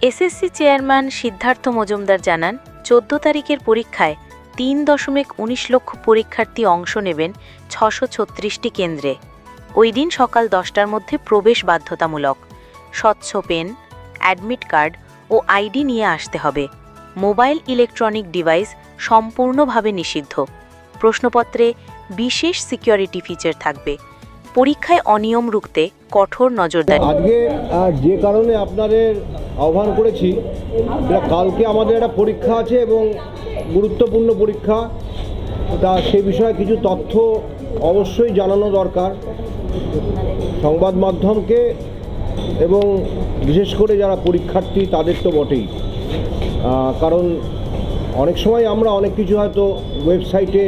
SSC chairman Siddharth Majumdar জানান, 14 তারিখের পরীক্ষায় 3.19 লক্ষ পরীক্ষার্থী অংশ নেবেন 636টি কেন্দ্রে। ওই দিন সকাল 10টার মধ্যে প্রবেশ বাধ্যতামূলক। স্বচ্ছ পেন, অ্যাডমিট কার্ড ও আইডি নিয়ে আসতে হবে। মোবাইল ইলেকট্রনিক ডিভাইস সম্পূর্ণভাবে নিষিদ্ধ। প্রশ্নপত্রে বিশেষ সিকিউরিটি ফিচার থাকবে। পরীক্ষায় অনিয়ম রুখতে কঠোর নজরদারি। আজকে যে কারণে আপনাদের আহ্বান করেছি, কালকে আমাদের একটা পরীক্ষা আছে এবং গুরুত্বপূর্ণ পরীক্ষা, তা সে বিষয়ে কিছু তথ্য অবশ্যই জানানো দরকার সংবাদ মাধ্যমকে এবং বিশেষ করে যারা পরীক্ষার্থী তাদের তো বটেই। কারণ অনেক সময় আমরা অনেক কিছু হয়তো ওয়েবসাইটে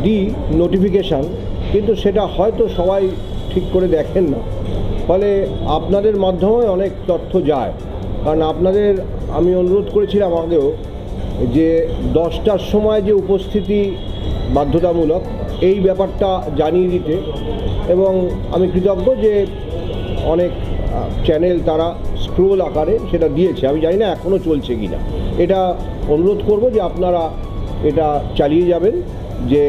দিই নোটিফিকেশান, কিন্তু সেটা হয়তো সবাই ঠিক করে দেখেন না, ফলে আপনাদের মাধ্যমে অনেক তথ্য যায়। কারণ আপনাদের আমি অনুরোধ করেছিলাম আগেও যে 10টার সময় যে উপস্থিতি বাধ্যতামূলক এই ব্যাপারটা জানিয়ে দিতে, এবং আমি কৃতজ্ঞ যে অনেক চ্যানেল তারা স্ক্রোল আকারে সেটা দিয়েছে। আমি জানি না এখনও চলছে কি না, এটা অনুরোধ করব যে আপনারা এটা চালিয়ে যাবেন, যে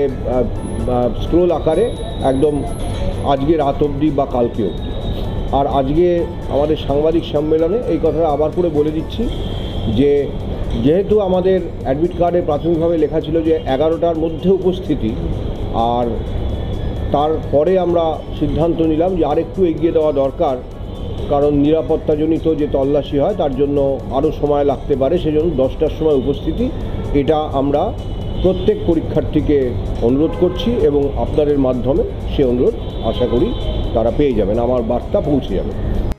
স্ক্রোল আকারে একদম আজকে রাত অবধি বা কালকে অবধি। আর আজকে আমাদের সাংবাদিক সম্মেলনে এই কথাটা আবার করে বলে দিচ্ছি যে যেহেতু আমাদের অ্যাডমিট কার্ডে প্রাথমিকভাবে লেখা ছিল যে 11টার মধ্যে উপস্থিতি, আর তারপরে আমরা সিদ্ধান্ত নিলাম যে আরেকটু এগিয়ে দেওয়া দরকার, কারণ নিরাপত্তাজনিত যে তল্লাশি হয় তার জন্য আরও সময় লাগতে পারে, সেজন্য 10টার সময় উপস্থিতি। এটা আমরা প্রত্যেক পরীক্ষার্থীকে অনুরোধ করছি এবং আপনাদের মাধ্যমে সে অনুরোধ আশা করি তারা পেয়ে যাবেন, আমার বার্তা পৌঁছে যাবে।